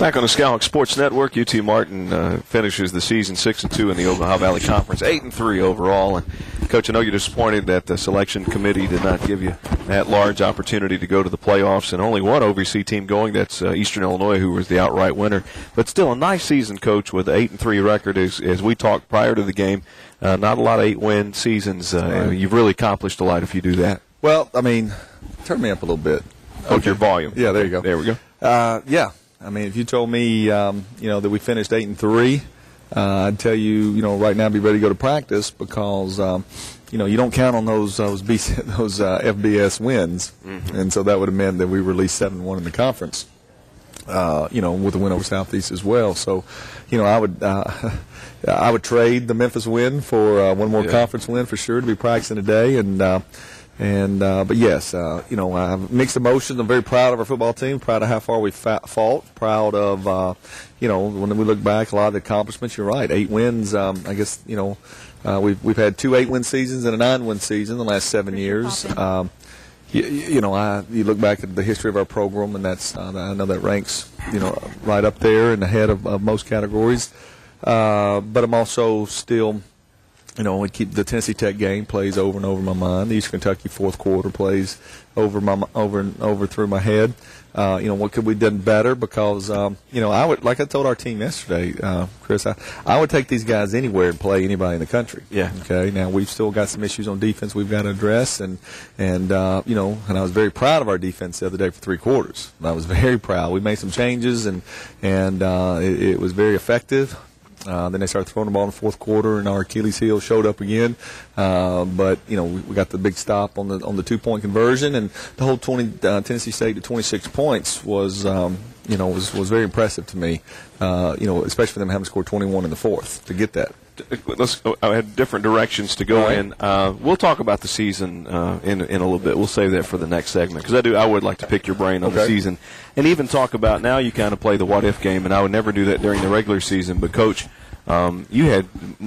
Back on the Skyhawk Sports Network, UT Martin finishes the season 6-2 in the Ogallala Valley Conference, 8-3 overall. And Coach, I know you're disappointed that the selection committee did not give you that large opportunity to go to the playoffs, and only one OVC team going. That's Eastern Illinois, who was the outright winner. But still, a nice season, Coach, with an 8-3 record. As we talked prior to the game, not a lot of 8-win seasons. You've really accomplished a lot if you do that. Well, I mean, turn me up a little bit. Okay. Your volume. Yeah, there you go. There we go. Yeah. I mean, if you told me, that we finished 8-3, I'd tell you, right now be ready to go to practice because, you don't count on those FBS wins, and so that would have meant that we released 7-1 in the conference, with a win over Southeast as well. So, I would trade the Memphis win for one more conference win for sure to be practicing today, but yes, I have mixed emotions. I'm very proud of our football team, proud of how far we fought, proud of, when we look back, a lot of the accomplishments. You're right, 8 wins. I guess, we've had 2 8-win seasons and a 9-win season in the last 7 years. You look back at the history of our program, and that's I know that ranks, right up there and ahead of most categories. But I'm also still. We keep the Tennessee Tech game plays over and over in my mind. The East Kentucky fourth quarter plays over and over through my head. What could we done better? Because I would, like I told our team yesterday, Chris, I would take these guys anywhere and play anybody in the country. Yeah. Okay. Now we've still got some issues on defense we've got to address, and I was very proud of our defense the other day for 3 quarters. I was very proud. We made some changes, and it was very effective. Then they started throwing the ball in the fourth quarter, and our Achilles heel showed up again. But we got the big stop on the 2-point conversion, and the whole Tennessee State to 26 points was very impressive to me. Especially for them having scored 21 in the fourth to get that. I had different directions to go in. We'll talk about the season in a little bit. We'll save that for the next segment because I would like to pick your brain on the season and even talk about now you kind of play the what-if game, and I would never do that during the regular season. But, Coach, you had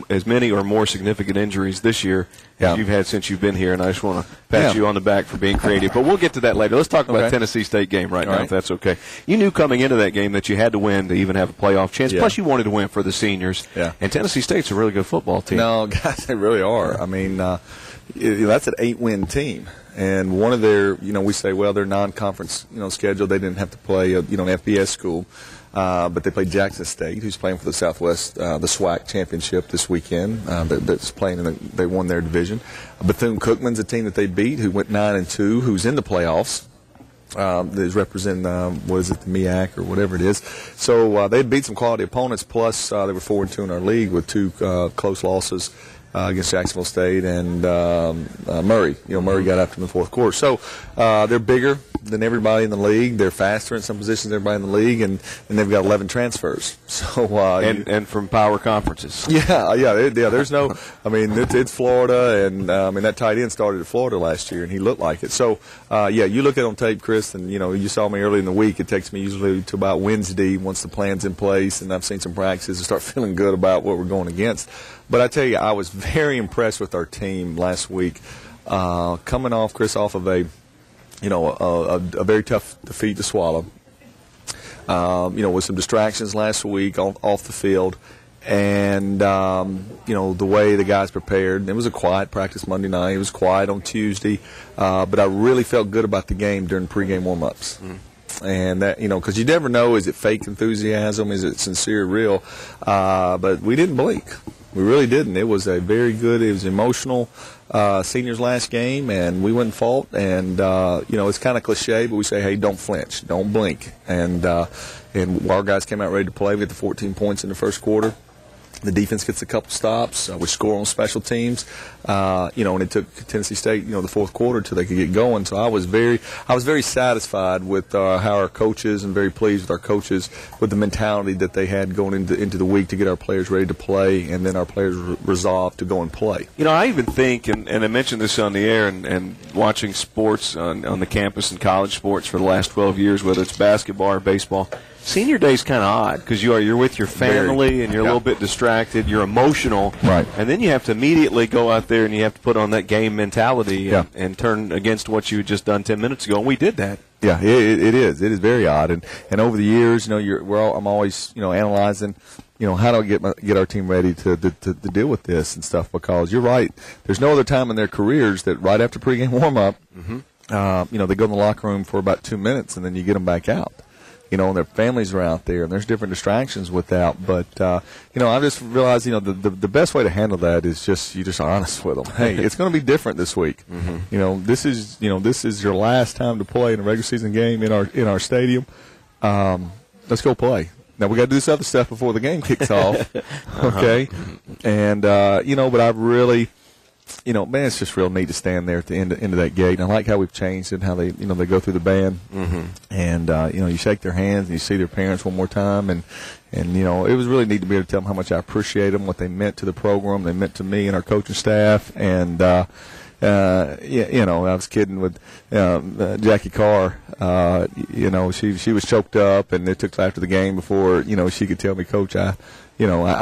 as many or more significant injuries this year as you've had since you've been here, and I just want to pat you on the back for being creative. But we'll get to that later. Let's talk about the Tennessee State game now, if that's okay. You knew coming into that game that you had to win to even have a playoff chance, plus you wanted to win for the seniors. Yeah. And Tennessee State's a really good football team. No, guys, they really are. I mean, that's an 8-win team. And one of their, we say, well, their non-conference, schedule, they didn't have to play, an FBS school. But they played Jackson State, who's playing for the Southwest, the SWAC championship this weekend. That's playing they won their division. Bethune-Cookman's a team that they beat, who went 9-2, who's in the playoffs. Is representing the MEAC or whatever it is. So they beat some quality opponents. Plus they were 4-2 in our league with 2 close losses. Against Jacksonville State and Murray. Murray got after them in the fourth quarter. So they're bigger than everybody in the league. They're faster in some positions than everybody in the league, and they've got 11 transfers. So and from power conferences. Yeah. There's no. I mean, it's Florida, and that tight end started at Florida last year, and he looked like it. So you look at it on tape, Chris, and you saw me early in the week. It takes me usually to about Wednesday once the plan's in place, and I've seen some practices to start feeling good about what we're going against. But I tell you, I was very impressed with our team last week, coming off, Chris, off of a very tough defeat to swallow. With some distractions last week off the field, and the way the guys prepared. It was a quiet practice Monday night. It was quiet on Tuesday, but I really felt good about the game during pregame warm-ups. And that, because you never know, is it fake enthusiasm? Is it sincere, real? But we didn't blink. We really didn't. It was it was emotional seniors last game, and we went and fought. And, it's kind of cliche, but we say, hey, don't flinch, don't blink. And our guys came out ready to play. We had the 14 points in the first quarter. The defense gets a couple stops. We score on special teams, and it took Tennessee State, the fourth quarter till they could get going. So I was very satisfied with how our coaches, and very pleased with our coaches with the mentality that they had going into the week to get our players ready to play, and then our players resolved to go and play. I even think, and I mentioned this on the air, and watching sports on the campus and college sports for the last 12 years, whether it's basketball or baseball. Senior day is kind of odd because you're with your family and you're a little bit distracted. You're emotional, right? And then you have to immediately go out there and you have to put on that game mentality and turn against what you had just done 10 minutes ago. And we did that. Yeah, it is. It is very odd. And over the years, I'm always, analyzing, how do I get our team ready to deal with this and stuff, because you're right. There's no other time in their careers that right after pregame warm-up, they go in the locker room for about 2 minutes and then you get them back out. And their families are out there, and there's different distractions with that. But, I just realized, the best way to handle that is you're just honest with them. Hey, it's going to be different this week. This is your last time to play in a regular season game in our stadium. Let's go play. Now, we got to do this other stuff before the game kicks off. Okay? And, but I've really, man, it's just real neat to stand there at the end of that gate. And I like how we've changed it, how they, they go through the band. And, you shake their hands and you see their parents one more time. And it was really neat to be able to tell them how much I appreciate them, what they meant to the program, they meant to me and our coaching staff. And, I was kidding with Jackie Carr. She was choked up, and it took after the game before, she could tell me, Coach, I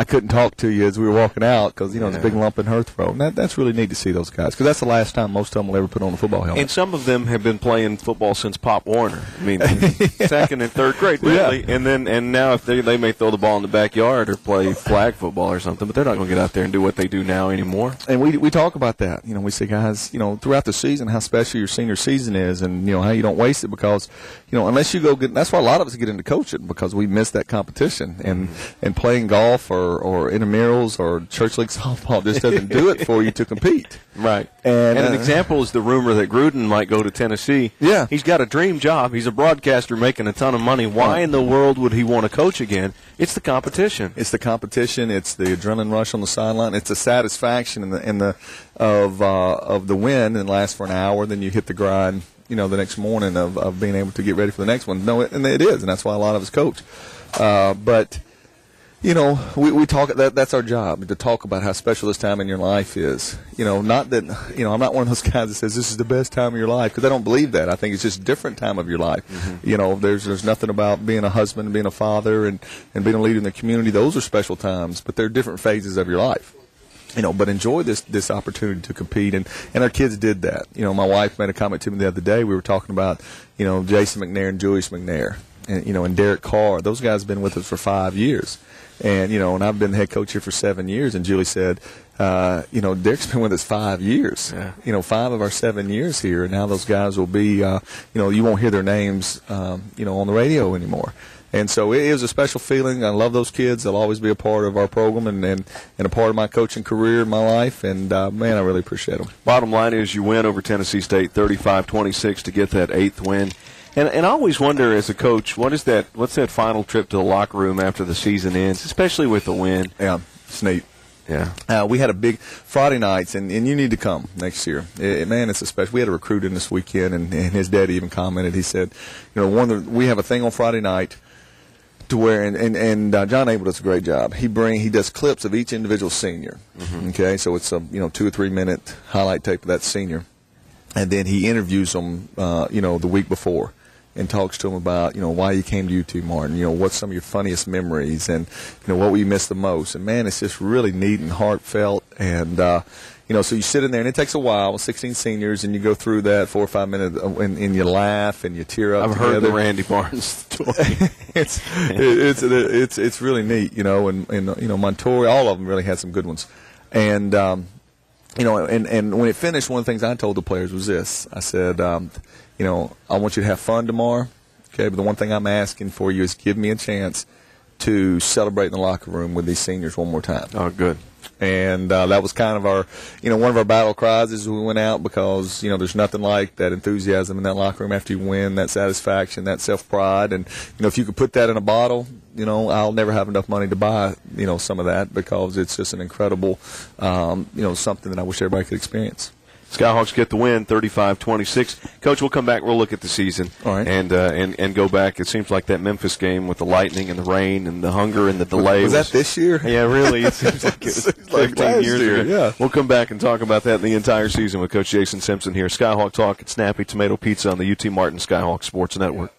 couldn't talk to you as we were walking out because, it's a big lump in her throat. And that's really neat to see those guys, because that's the last time most of them will ever put on a football helmet. And some of them have been playing football since Pop Warner. I mean, second and third grade, really. Yeah. And now if they may throw the ball in the backyard or play flag football or something, but they're not going to get out there and do what they do now anymore. And we talk about that. We say, guys, throughout the season, how special your senior season is, and, how you don't waste it, because, unless you go get – that's why a lot of us get into coaching, because we miss that competition. And playing golf or intramurals or church league softball just doesn't do it for you to compete. Right. And an example is the rumor that Gruden might go to Tennessee. Yeah. He's got a dream job. He's a broadcaster making a ton of money. Why in the world would he want to coach again? It's the competition. It's the competition. It's the adrenaline rush on the sideline. It's the satisfaction of the win, and lasts for an hour. Then you hit the grind, the next morning of being able to get ready for the next one. No, and it is, and that's why a lot of us coach. But we talk. That's our job, to talk about how special this time in your life is. Not that I'm not one of those guys that says this is the best time of your life, because I don't believe that. I think it's just a different time of your life. There's nothing about being a husband and being a father and being a leader in the community. Those are special times, but they're different phases of your life. But enjoy this opportunity to compete, and our kids did that. My wife made a comment to me the other day. We were talking about Jason McNair and Julius McNair, and Derek Carr. Those guys have been with us for 5 years. And, and I've been the head coach here for 7 years. And Julie said, Derek's been with us 5 years. Yeah. 5 of our 7 years here. And now those guys will be, you won't hear their names, on the radio anymore. And so it is a special feeling. I love those kids. They'll always be a part of our program and a part of my coaching career in my life. And, man, I really appreciate them. Bottom line is you win over Tennessee State 35-26 to get that 8th win. And I always wonder, as a coach, what's that final trip to the locker room after the season ends, especially with the win? Yeah, it's neat. Yeah. We had a big Friday nights, and you need to come next year. Man, it's a special. We had a recruit in this weekend, and his daddy even commented. He said, we have a thing on Friday night to where, and John Abel does a great job. He does clips of each individual senior. Okay, so it's a 2 or 3 minute highlight tape of that senior, and then he interviews them, the week before, and talks to them about, why you came to UT Martin, what's some of your funniest memories, and, what will you miss the most. And, man, it's just really neat and heartfelt. And, so you sit in there, and it takes a while, 16 seniors, and you go through that 4 or 5 minutes, and you laugh and you tear up. I've heard the Randy Barnes story. it's really neat, and Montour, all of them really had some good ones. And, and when it finished, one of the things I told the players was this. I said, I want you to have fun tomorrow, okay? But the one thing I'm asking for you is give me a chance to celebrate in the locker room with these seniors one more time. Oh, good. And that was kind of our, one of our battle cries as we went out, because, there's nothing like that enthusiasm in that locker room after you win, that satisfaction, that self-pride. And, if you could put that in a bottle, I'll never have enough money to buy, some of that, because it's just an incredible, something that I wish everybody could experience. Skyhawks get the win, 35-26. Coach, we'll come back. We'll look at the season. All right. And go back. It seems like that Memphis game with the lightning and the rain and the hunger and the delay. Was that this year? Yeah, really. It seems like it was 15 years ago. Yeah. We'll come back and talk about that the entire season with Coach Jason Simpson here. Skyhawk Talk at Snappy Tomato Pizza on the UT Martin Skyhawk Sports Network.